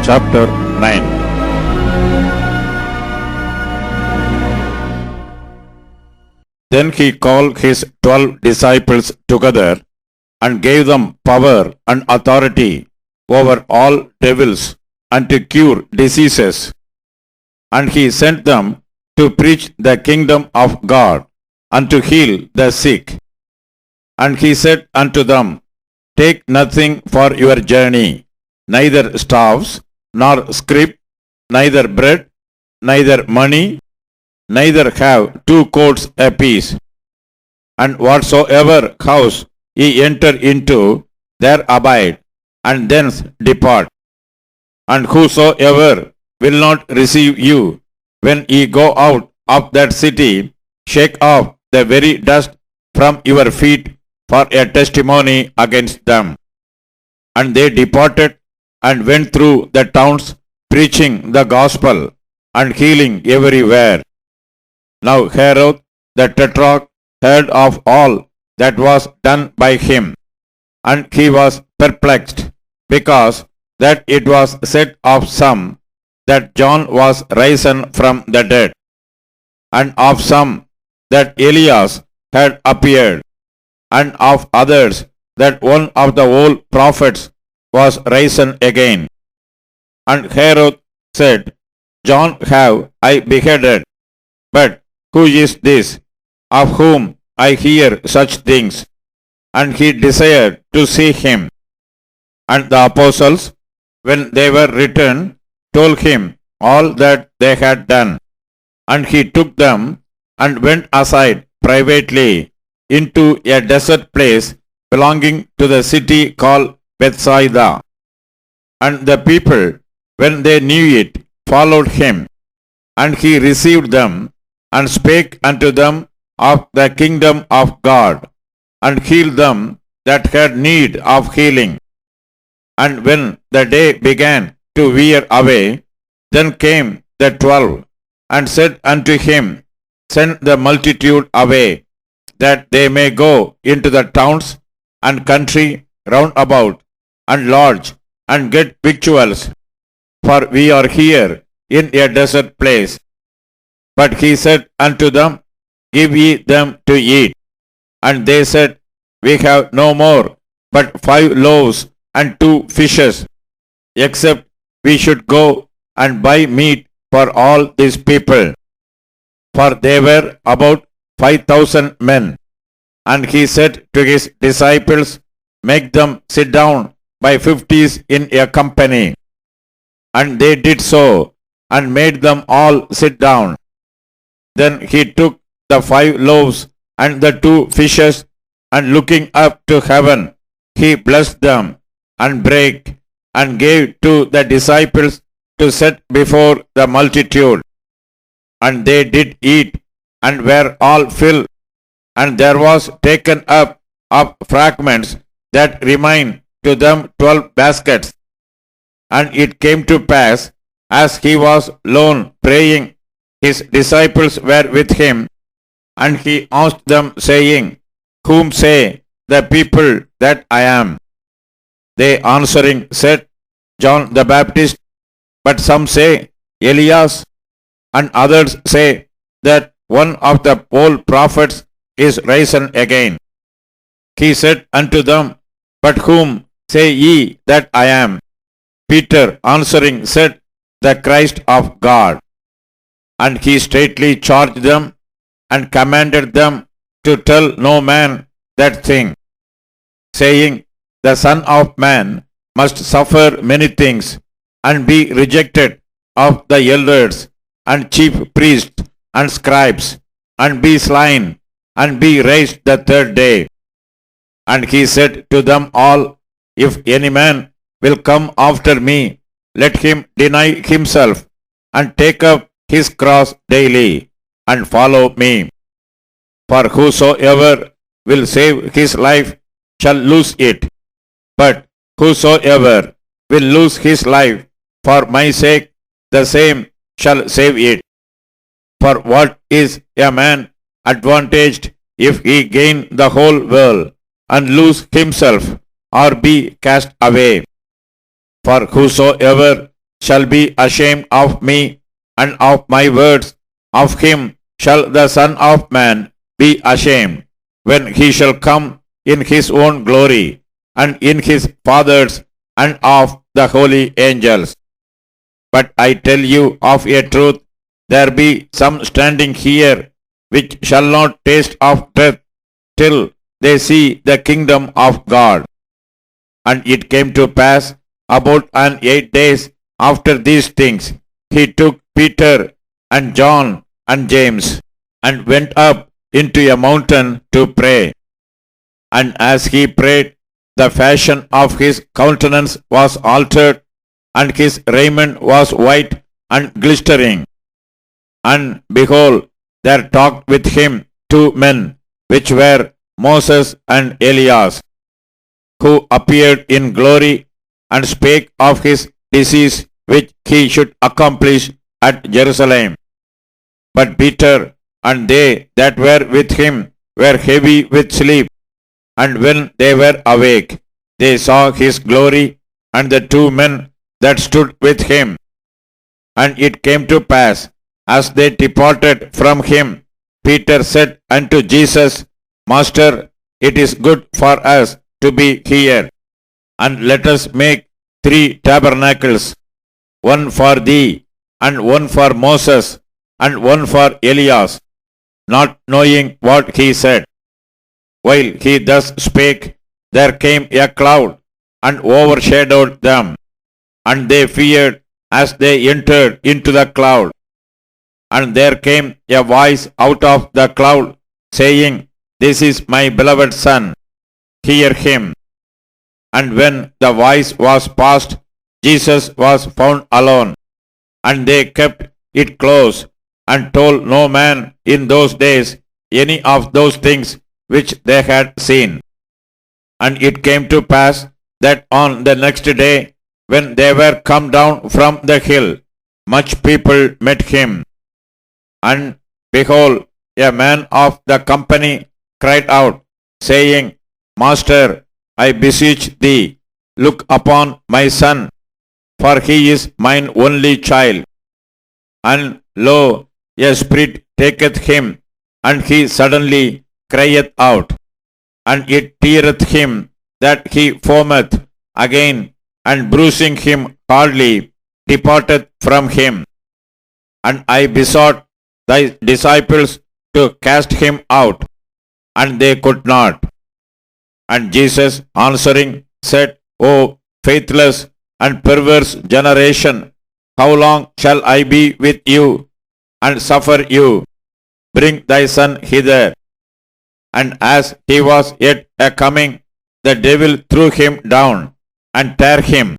Chapter 9. Then he called his 12 disciples together and gave them power and authority over all devils and to cure diseases. And he sent them to preach the kingdom of God and to heal the sick. And he said unto them, Take nothing for your journey, neither staffs, nor scrip, neither bread, neither money, neither have 2 coats apiece. And whatsoever house ye enter into, there abide, and thence depart. And whosoever will not receive you, when ye go out of that city, shake off the very dust from your feet for a testimony against them. And they departed and went through the towns, preaching the gospel and healing everywhere. Now Herod the Tetrarch heard of all that was done by him, and he was perplexed, because that it was said of some that John was risen from the dead, and of some that Elias had appeared, and of others that one of the old prophets was risen again. And Herod said, John have I beheaded, but who is this, of whom I hear such things? And he desired to see him. And the apostles, when they were returned, told him all that they had done. And he took them and went aside privately into a desert place belonging to the city called Bethsaida. And the people, when they knew it, followed him. And he received them and spake unto them of the kingdom of God, and healed them that had need of healing. And when the day began to wear away, then came the 12, and said unto him, Send the multitude away, that they may go into the towns and country round about, and lodge, and get victuals, for we are here in a desert place. But he said unto them, Give ye them to eat. And they said, We have no more but 5 loaves and 2 fishes, except we should go and buy meat for all these people. For they were about 5,000 men. And he said to his disciples, Make them sit down by 50s in a company. And they did so, and made them all sit down. Then he took the 5 loaves and the 2 fishes, and looking up to heaven, he blessed them, and brake, and gave to the disciples to set before the multitude. And they did eat, and were all filled, and there was taken up of fragments that remained to them 12 baskets. And it came to pass, as he was alone praying, his disciples were with him, and he asked them, saying, Whom say the people that I am? They answering said, John the Baptist, but some say Elias, and others say that one of the old prophets is risen again. He said unto them, But whom say ye that I am? Peter answering said, The Christ of God. And he straitly charged them, and commanded them to tell no man that thing, saying, The Son of Man must suffer many things, and be rejected of the elders and chief priests and scribes, and be slain, and be raised the 3rd day. And he said to them all, If any man will come after me, let him deny himself, and take up his cross daily, and follow me. For whosoever will save his life shall lose it, but whosoever will lose his life for my sake, the same shall save it. For what is a man advantaged if he gain the whole world, and lose himself, or be cast away? For whosoever shall be ashamed of me and of my words, of him shall the Son of Man be ashamed, when he shall come in his own glory, and in his Father's and of the holy angels. But I tell you of a truth, there be some standing here which shall not taste of death till they see the kingdom of God. And it came to pass about 8 days after these things, he took Peter and John and James and went up into a mountain to pray. And as he prayed, the fashion of his countenance was altered, and his raiment was white and glistering. And behold, there talked with him 2 men, which were Moses and Elias, who appeared in glory, and spake of his disease which he should accomplish at Jerusalem. But Peter and they that were with him were heavy with sleep, and when they were awake, they saw his glory and the 2 men that stood with him. And it came to pass, as they departed from him, Peter said unto Jesus, Master, it is good for us to be here, and let us make 3 tabernacles, one for thee, and one for Moses, and one for Elias, not knowing what he said. While he thus spake, there came a cloud, and overshadowed them, and they feared as they entered into the cloud. And there came a voice out of the cloud, saying, This is my beloved Son, hear him. And when the voice was past, Jesus was found alone, and they kept it close, and told no man in those days any of those things which they had seen. And it came to pass that on the next day, when they were come down from the hill, much people met him. And behold, a man of the company cried out, saying, Master, I beseech thee, look upon my son, for he is mine only child. And lo, a spirit taketh him, and he suddenly crieth out, and it teareth him that he foameth again, and bruising him hardly departeth from him. And I besought thy disciples to cast him out, and they could not. And Jesus answering said, O faithless and perverse generation, how long shall I be with you, and suffer you? Bring thy son hither. And as he was yet a coming, the devil threw him down, and tare him.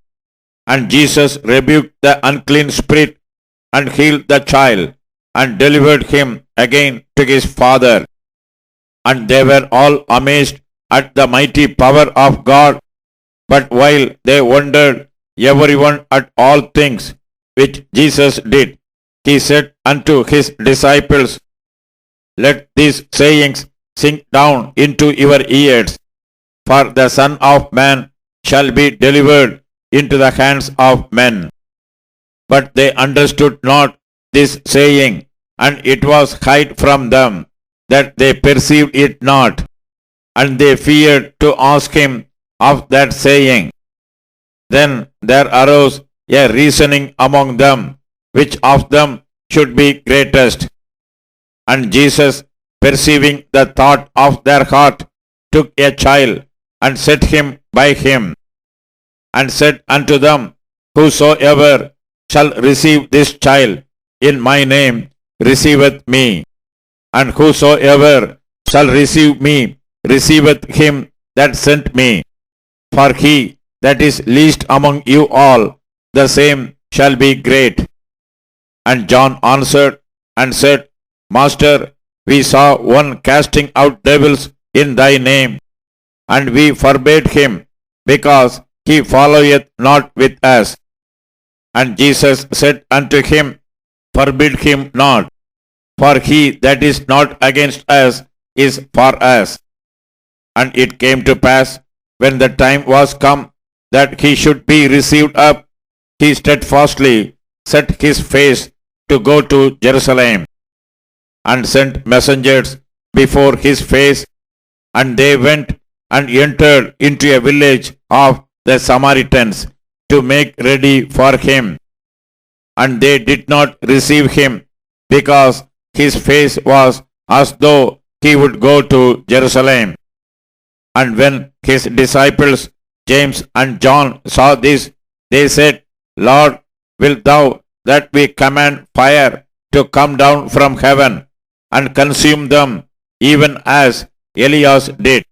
And Jesus rebuked the unclean spirit, and healed the child, and delivered him again to his father. And they were all amazed at the mighty power of God. But while they wondered everyone at all things which Jesus did, he said unto his disciples, Let these sayings sink down into your ears, for the Son of Man shall be delivered into the hands of men. But they understood not this saying, and it was hid from them, that they perceived it not, and they feared to ask him of that saying. Then there arose a reasoning among them, which of them should be greatest. And Jesus, perceiving the thought of their heart, took a child, and set him by him, and said unto them, Whosoever shall receive this child in my name receiveth me, and whosoever shall receive me receiveth him that sent me. For he that is least among you all, the same shall be great. And John answered and said, Master, we saw one casting out devils in thy name, and we forbade him, because he followeth not with us. And Jesus said unto him, Forbid him not, for he that is not against us is for us. And it came to pass, when the time was come that he should be received up, he steadfastly set his face to go to Jerusalem, and sent messengers before his face, and they went and entered into a village of the Samaritans to make ready for him. And they did not receive him, because his face was as though he would go to Jerusalem. And when his disciples James and John saw this, they said, Lord, wilt thou that we command fire to come down from heaven and consume them, even as Elias did?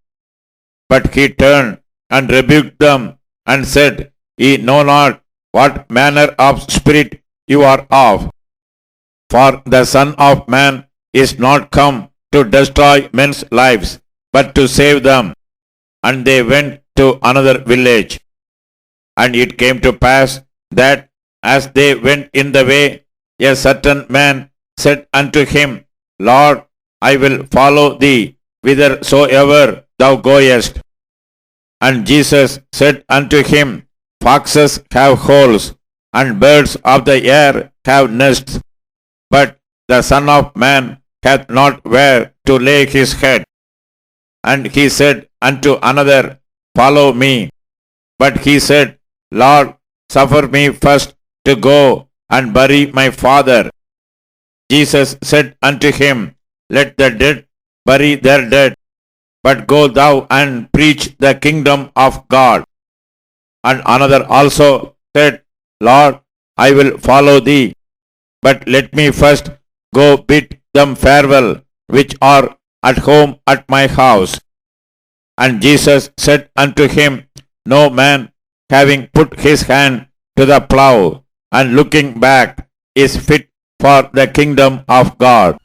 But he turned and rebuked them and said, Ye know not what manner of spirit you are of. For the Son of Man is not come to destroy men's lives, but to save them. And they went to another village. And it came to pass that as they went in the way, a certain man said unto him, Lord, I will follow thee whithersoever thou goest. And Jesus said unto him, Foxes have holes, and birds of the air have nests, but the Son of Man hath not where to lay his head. And he said unto another, Follow me. But he said, Lord, suffer me first to go and bury my father. Jesus said unto him, Let the dead bury their dead, but go thou and preach the kingdom of God. And another also said, Lord, I will follow thee, but let me first go bid them farewell, which are at home at my house. And Jesus said unto him, No man, having put his hand to the plough and looking back, is fit for the kingdom of God.